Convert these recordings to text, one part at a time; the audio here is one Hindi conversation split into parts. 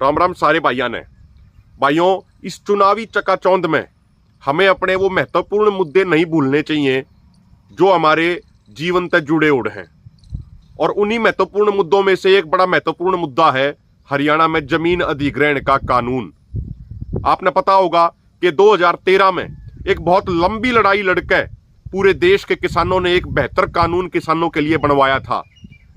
राम राम सारे भाइयों ने। भाइयों, इस चुनावी चकाचौंध में हमें अपने वो महत्वपूर्ण मुद्दे नहीं भूलने चाहिए जो हमारे जीवन से जुड़े उड़ हैं। और उन्हीं महत्वपूर्ण मुद्दों में से एक बड़ा महत्वपूर्ण मुद्दा है हरियाणा में जमीन अधिग्रहण का कानून। आपने पता होगा कि 2013 में एक बहुत लंबी लड़ाई लड़कर पूरे देश के किसानों ने एक बेहतर कानून किसानों के लिए बनवाया था,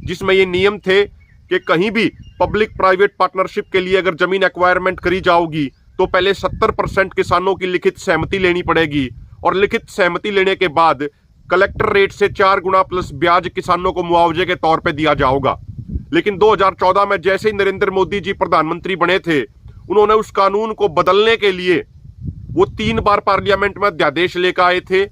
जिसमें ये नियम थे कि कहीं भी पब्लिक प्राइवेट पार्टनरशिप के लिए अगर जमीन एक्वायरमेंट करी जाओगी तो पहले 70% किसानों की लिखित सहमति लेनी पड़ेगी और लिखित सहमति लेने के बाद कलेक्टर रेट से 4 गुना प्लस ब्याज किसानों को मुआवजे के तौर पे दिया जाएगा। लेकिन 2014 में जैसे ही नरेंद्र मोदी जी प्रधानमंत्री बने थे, उन्होंने उस कानून को बदलने के लिए वो 3 बार पार्लियामेंट में अध्यादेश लेकर आए थे,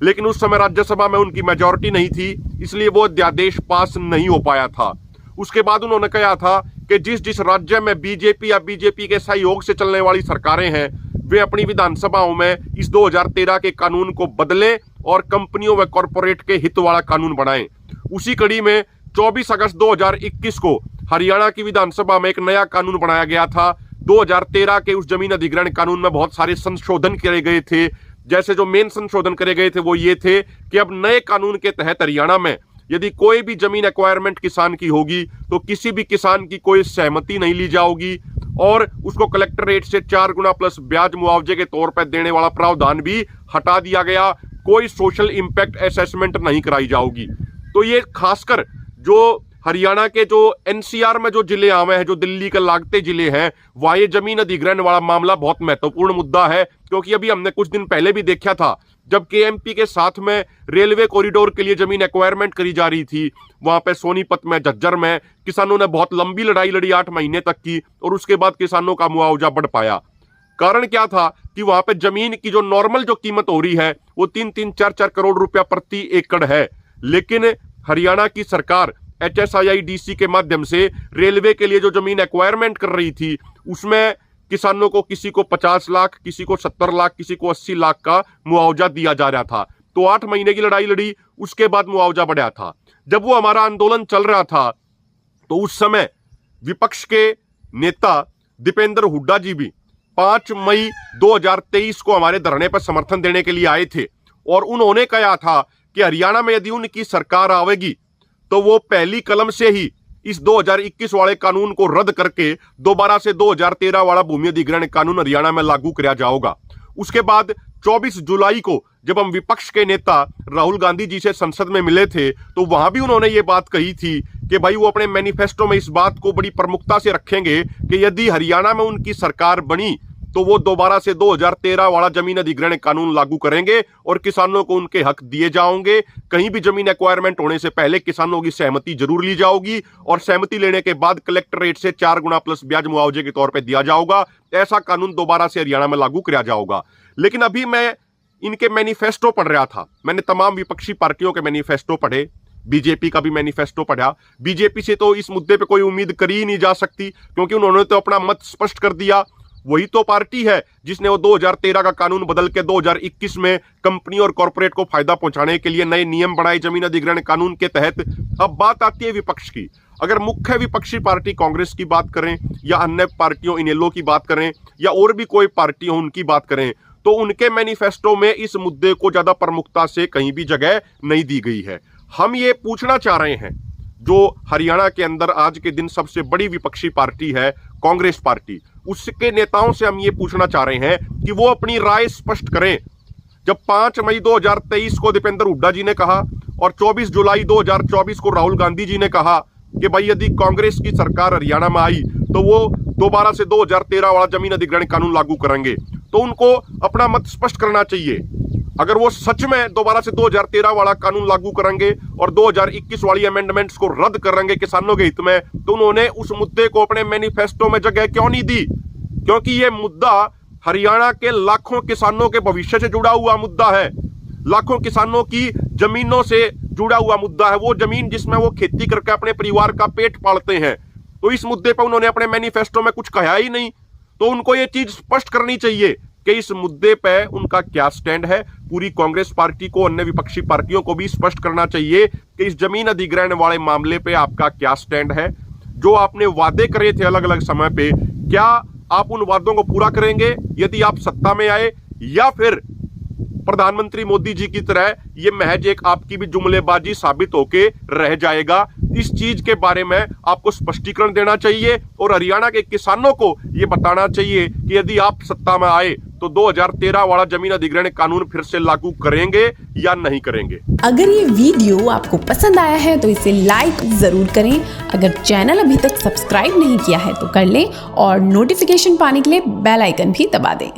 लेकिन उस समय राज्यसभा में उनकी मेजॉरिटी नहीं थी, इसलिए वो अध्यादेश पास नहीं हो पाया था। उसके बाद उन्होंने कहा था कि जिस जिस राज्य में बीजेपी या बीजेपी के सहयोग से चलने वाली सरकारें हैं वे अपनी विधानसभाओं में इस 2013 के कानून को बदलें और कंपनियों व कॉरपोरेट के हित वाला कानून बनाएं। उसी कड़ी में 24 अगस्त 2021 को हरियाणा की विधानसभा में एक नया कानून बनाया गया था। 2013 के उस जमीन अधिग्रहण कानून में बहुत सारे संशोधन करे गए थे। जैसे जो मेन संशोधन करे गए थे वो ये थे कि अब नए कानून के तहत हरियाणा में यदि कोई भी जमीन एक्वायरमेंट किसान की होगी तो किसी भी किसान की कोई सहमति नहीं ली जाएगी और उसको कलेक्टर रेट से 4 गुना प्लस ब्याज मुआवजे के तौर पर देने वाला प्रावधान भी हटा दिया गया। कोई सोशल इंपैक्ट असेसमेंट नहीं कराई जाएगी। तो ये खासकर जो हरियाणा के जो एनसीआर में जो जिले आवे हैं, जो दिल्ली के लागते जिले हैं, वहां ये जमीन अधिग्रहण वाला मामला बहुत महत्वपूर्ण मुद्दा है। क्योंकि अभी हमने कुछ दिन पहले भी देखा था जब केएमपी के साथ में रेलवे कॉरिडोर के लिए जमीन एक्वायरमेंट करी जा रही थी, वहां पे सोनीपत में, झज्जर में किसानों ने बहुत लंबी लड़ाई लड़ी 8 महीने तक की और उसके बाद किसानों का मुआवजा बढ़ पाया। कारण क्या था कि वहां पे जमीन की जो नॉर्मल जो कीमत हो रही है वो 3-3, 4-4 करोड़ रुपया प्रति एकड़ है। लेकिन हरियाणा की सरकार HSIIDC के माध्यम से रेलवे के लिए जो जमीन एक्वायरमेंट कर रही थी उसमें किसानों को किसी को 50 लाख, किसी को 70 लाख, किसी को 80 लाख का मुआवजा दिया जा रहा था। तो 8 महीने की लड़ाई लड़ी, उसके बाद मुआवजा बढ़ा था। जब वो हमारा आंदोलन चल रहा था तो उस समय विपक्ष के नेता दीपेंद्र हुड्डा जी भी 5 मई 2023 को हमारे धरने पर समर्थन देने के लिए आए थे और उन्होंने कहा था कि हरियाणा में यदि उनकी सरकार आवेगी तो वो पहली कलम से ही इस 2021 वाले कानून को रद्द करके दोबारा से 2013 वाला भूमि अधिग्रहण कानून हरियाणा में लागू किया जाएगा। उसके बाद 24 जुलाई को जब हम विपक्ष के नेता राहुल गांधी जी से संसद में मिले थे तो वहां भी उन्होंने ये बात कही थी कि भाई वो अपने मैनिफेस्टो में इस बात को बड़ी प्रमुखता से रखेंगे कि यदि हरियाणा में उनकी सरकार बनी तो वो दोबारा से 2013 वाला जमीन अधिग्रहण कानून लागू करेंगे और किसानों को उनके हक दिए जाएंगे। कहीं भी जमीन एक्वायरमेंट होने से पहले किसानों की सहमति जरूर ली जाएगी और सहमति लेने के बाद कलेक्टर रेट से 4 गुना प्लस ब्याज मुआवजे के तौर पर दिया जाएगा। ऐसा कानून दोबारा से हरियाणा में लागू किया जाएगा। लेकिन अभी मैं इनके मैनिफेस्टो पढ़ रहा था, मैंने तमाम विपक्षी पार्टियों के मैनिफेस्टो पढ़े, बीजेपी का भी मैनिफेस्टो पढ़ा। बीजेपी से तो इस मुद्दे पे कोई उम्मीद करी ही नहीं जा सकती क्योंकि उन्होंने तो अपना मत स्पष्ट कर दिया। वही तो पार्टी है जिसने वो 2013 का कानून बदल के 2021 में कंपनी और कॉरपोरेट को फायदा पहुंचाने के लिए नए नियम बनाए जमीन अधिग्रहण कानून के तहत। अब बात आती है विपक्ष की। अगर मुख्य विपक्षी पार्टी कांग्रेस की बात करें या अन्य पार्टियों इनेलो की बात करें या और भी कोई पार्टी हो उनकी बात करें तो उनके मैनिफेस्टो में इस मुद्दे को ज्यादा प्रमुखता से कहीं भी जगह नहीं दी गई है। हम ये पूछना चाह रहे हैं, जो हरियाणा के अंदर आज के दिन सबसे बड़ी विपक्षी पार्टी है कांग्रेस पार्टी, उसके नेताओं से हम ये पूछना चाह रहे हैं कि वो अपनी राय स्पष्ट करें। जब 5 मई 2023 को दीपेंद्र हुड्डा जी ने कहा और 24 जुलाई 2024 को राहुल गांधी जी ने कहा कि भाई यदि कांग्रेस की सरकार हरियाणा में आई तो वो दोबारा से 2013 वाला जमीन अधिग्रहण कानून लागू करेंगे, तो उनको अपना मत स्पष्ट करना चाहिए। अगर वो सच में दोबारा से 2013 वाला कानून लागू करेंगे और 2021 वाली अमेंडमेंट्स को रद्द करेंगे किसानों के हित में, तो उन्होंने उस मुद्दे को अपने मैनिफेस्टो में जगह क्यों नहीं दी? क्योंकि ये मुद्दा हरियाणा के लाखों किसानों के भविष्य से जुड़ा हुआ मुद्दा है, लाखों किसानों की जमीनों से जुड़ा हुआ मुद्दा है। वो जमीन जिसमें वो खेती करके अपने परिवार का पेट पालते हैं। तो इस मुद्दे पर उन्होंने अपने मैनिफेस्टो में कुछ कहा ही नहीं। तो उनको ये चीज स्पष्ट करनी चाहिए कि इस मुद्दे पे उनका क्या स्टैंड है। पूरी कांग्रेस पार्टी को, अन्य विपक्षी पार्टियों को भी स्पष्ट करना चाहिए कि इस जमीन अधिग्रहण वाले मामले पे आपका क्या स्टैंड है। जो आपने वादे करे थे अलग अलग समय पे, क्या आप उन वादों को पूरा करेंगे यदि आप सत्ता में आए, या फिर प्रधानमंत्री मोदी जी की तरह ये महज एक आपकी भी जुमलेबाजी साबित होके रह जाएगा? इस चीज के बारे में आपको स्पष्टीकरण देना चाहिए और हरियाणा के किसानों को यह बताना चाहिए कि यदि आप सत्ता में आए तो 2013 वाला जमीन अधिग्रहण कानून फिर से लागू करेंगे या नहीं करेंगे। अगर ये वीडियो आपको पसंद आया है तो इसे लाइक जरूर करें। अगर चैनल अभी तक सब्सक्राइब नहीं किया है तो कर लें और नोटिफिकेशन पाने के लिए बेल आइकन भी दबा दें।